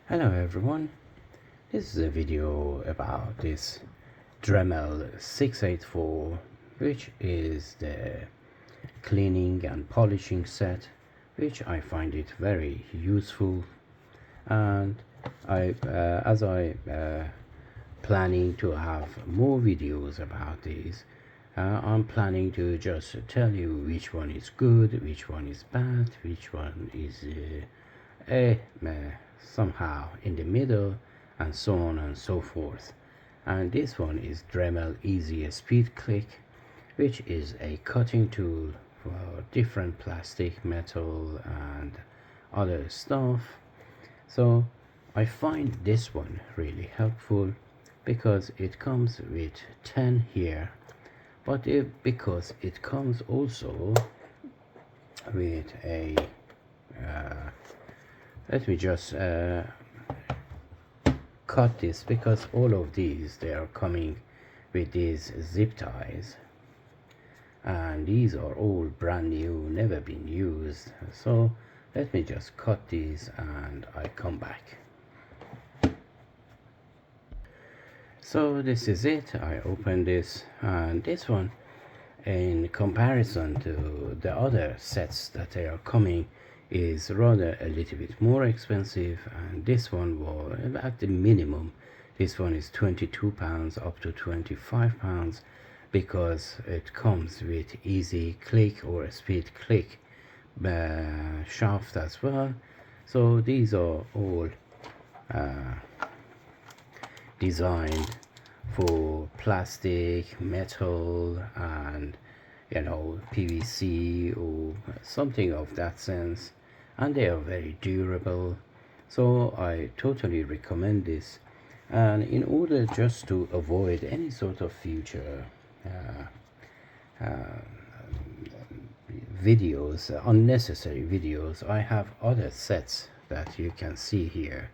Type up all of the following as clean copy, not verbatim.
Hello everyone, this is a video about this Dremel 684, which is the cleaning and polishing set, which I find it very useful. And as I planning to have more videos about these, I'm planning to just tell you which one is good, which one is bad, which one is somehow in the middle, and so on and so forth. And this one is Dremel EZ SpeedClic, which is a cutting tool for different plastic, metal and other stuff. So I find this one really helpful because it comes with 10 here, but because it comes also with a let me just cut this, because all of these, they are coming with these zip ties, and these are all brand new, never been used. So let me just cut these and I come back. So this is it. I open this, and this one, in comparison to the other sets that they are coming, is rather a little bit more expensive. And this one was at the minimum, this one is £22 up to £25, because it comes with easy click or speed click shaft as well. So these are all designed for plastic, metal, and PVC or something of that sense, and they are very durable. So I totally recommend this. And in order just to avoid any sort of future videos, unnecessary videos, I have other sets that you can see here.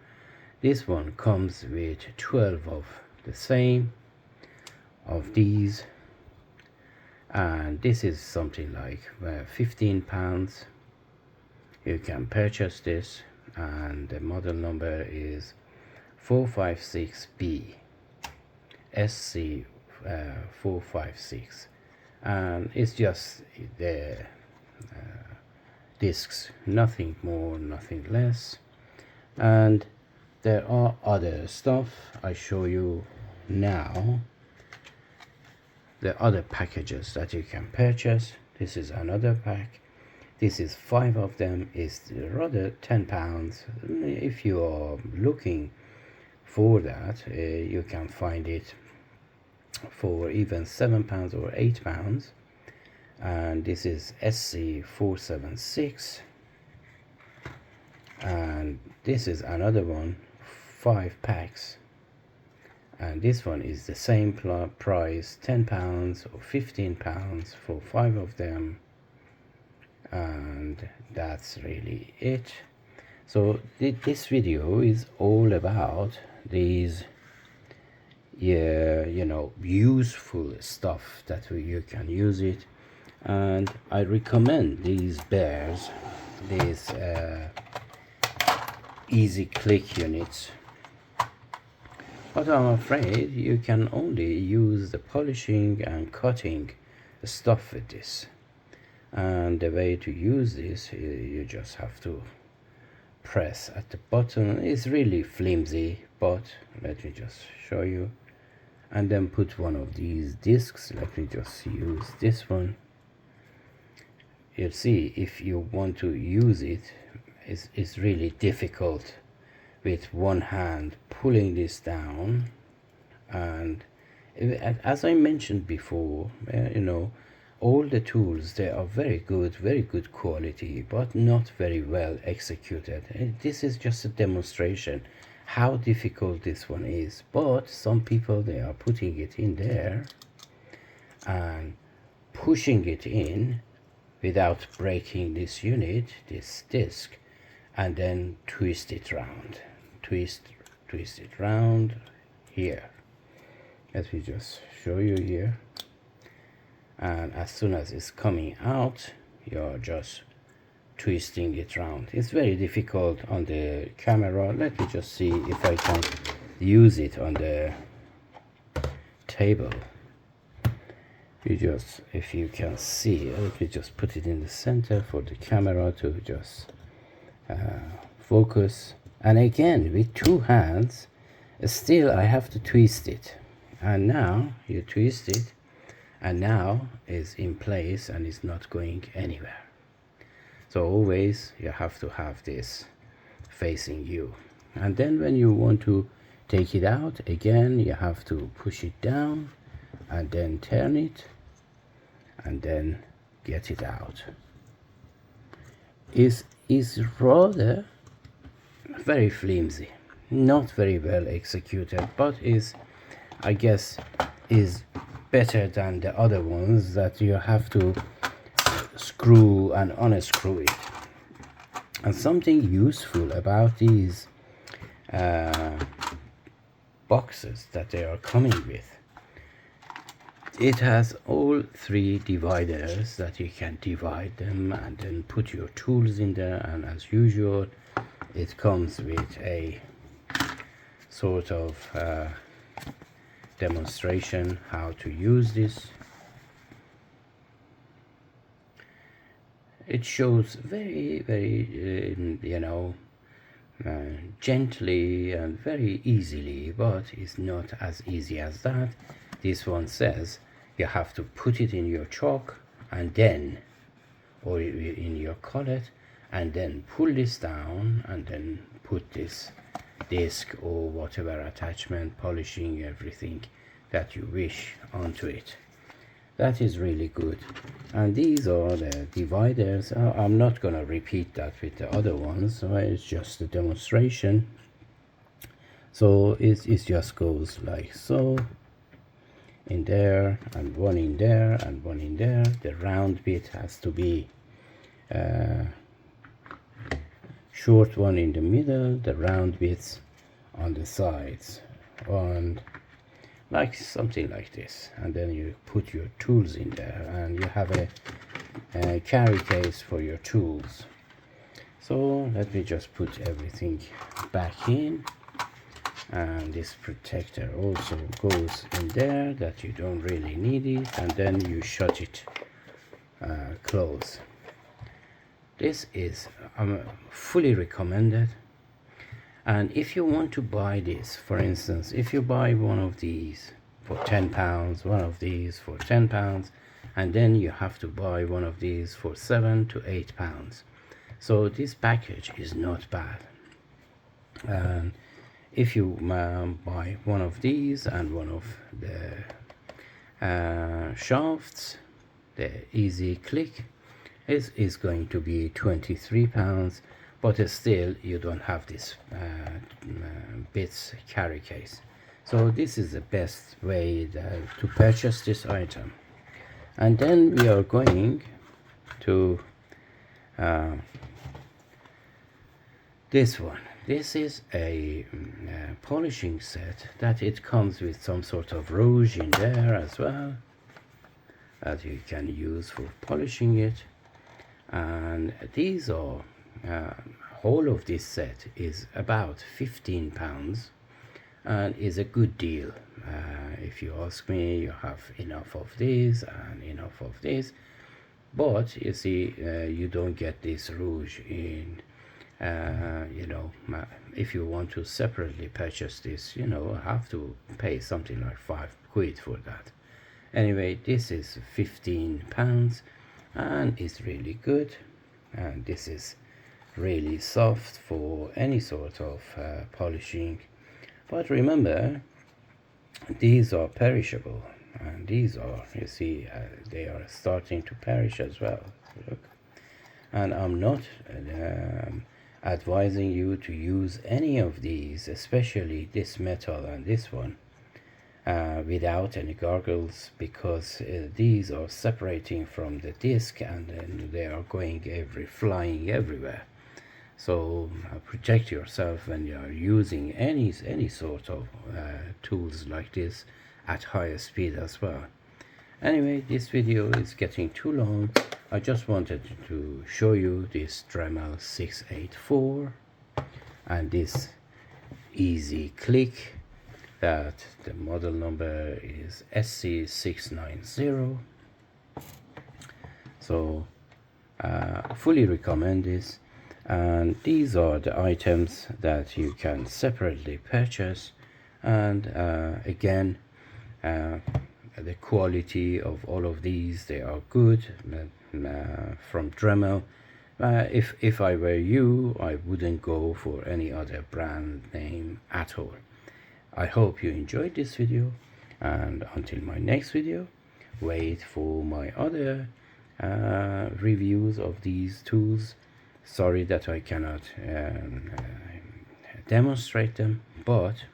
This one comes with 12 of the same of these, and this is something like £15. You can purchase this, and the model number is 456 B, SC456, and it's just the discs, nothing more, nothing less. And there are other stuff I show you now, the other packages that you can purchase. This is another pack. This is 5 of them, is rather £10. If you are looking for that, you can find it for even £7 or £8. And this is SC476, and this is another one, 5 packs, and this one is the same price, £10 or £15 for 5 of them. And that's really it. So this video is all about these useful stuff that you can use it. And I recommend these bears, these easy click units, but I'm afraid you can only use the polishing and cutting stuff with this. And the way to use this, you just have to press at the button. It's really flimsy, but let me just show you. And then put one of these discs. Let me just use this one. You see, if you want to use it, it's really difficult with one hand pulling this down. And as I mentioned before, all the tools, they are very good quality, but not very well executed. And this is just a demonstration how difficult this one is. But some people, they are putting it in there and pushing it in without breaking this unit, this disc, and then twist it round, twist it round here. Let me just show you here. And as soon as it's coming out, you're just twisting it round. It's very difficult on the camera. Let me just see if I can use it on the table. You just, if you can see, let me just put it in the center for the camera to just focus. And again, with two hands, still I have to twist it. And now you twist it, and now is in place and is not going anywhere. So always you have to have this facing you. And then when you want to take it out, again you have to push it down and then turn it and then get it out. Is rather very flimsy, not very well executed, but is, I guess, is better than the other ones that you have to screw and unscrew it. And something useful about these boxes that they are coming with, it has all three dividers that you can divide them and then put your tools in there. And as usual, it comes with a sort of demonstration how to use this. It shows very gently and very easily, but it's not as easy as that. This one says you have to put it in your chalk and then, or in your collet, and then pull this down and then put this disc or whatever attachment, polishing, everything that you wish onto it. That is really good. And these are the dividers. I'm not going to repeat that with the other ones, so it's just a demonstration. So it just goes like so, in there, and one in there, and one in there. The round bit has to be short one in the middle, the round bits on the sides, and like something like this. And then you put your tools in there, and you have a carry case for your tools. So let me just put everything back in, and this protector also goes in there, that you don't really need it, and then you shut it close. This is fully recommended. And if you want to buy this, for instance, if you buy one of these for £10, one of these for £10, and then you have to buy one of these for £7 to £8. So this package is not bad. And if you buy one of these and one of the shafts, the SpeedClic is going to be £23, but still you don't have this bits carry case. So this is the best way to purchase this item. And then we are going to this one. This is a polishing set that it comes with some sort of rouge in there as well, that you can use for polishing it. And these are whole of this set is about £15 and is a good deal. If you ask me, you have enough of this and enough of this, but you see, you don't get this rouge in if you want to separately purchase this, have to pay something like £5 for that. Anyway, this is £15 and it's really good, and this is really soft for any sort of polishing. But remember, these are perishable, and these are, you see, they are starting to perish as well. Look. And I'm not advising you to use any of these, especially this metal and this one, without any goggles, because these are separating from the disc and then they are flying everywhere. So protect yourself when you are using any sort of tools like this at higher speed as well. Anyway, this video is getting too long. I just wanted to show you this Dremel 684 and this EZ that the model number is SC690. So fully recommend this, and these are the items that you can separately purchase. And again, the quality of all of these, they are good from Dremel. If I were you, I wouldn't go for any other brand name at all. I hope you enjoyed this video, and until my next video, wait for my other reviews of these tools. Sorry that I cannot demonstrate them, but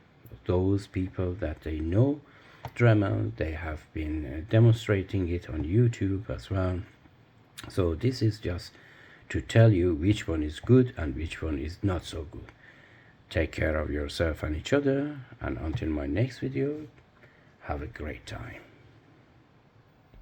those people that they know Dremel, they have been demonstrating it on YouTube as well. So this is just to tell you which one is good and which one is not so good. Take care of yourself and each other, and until my next video, have a great time.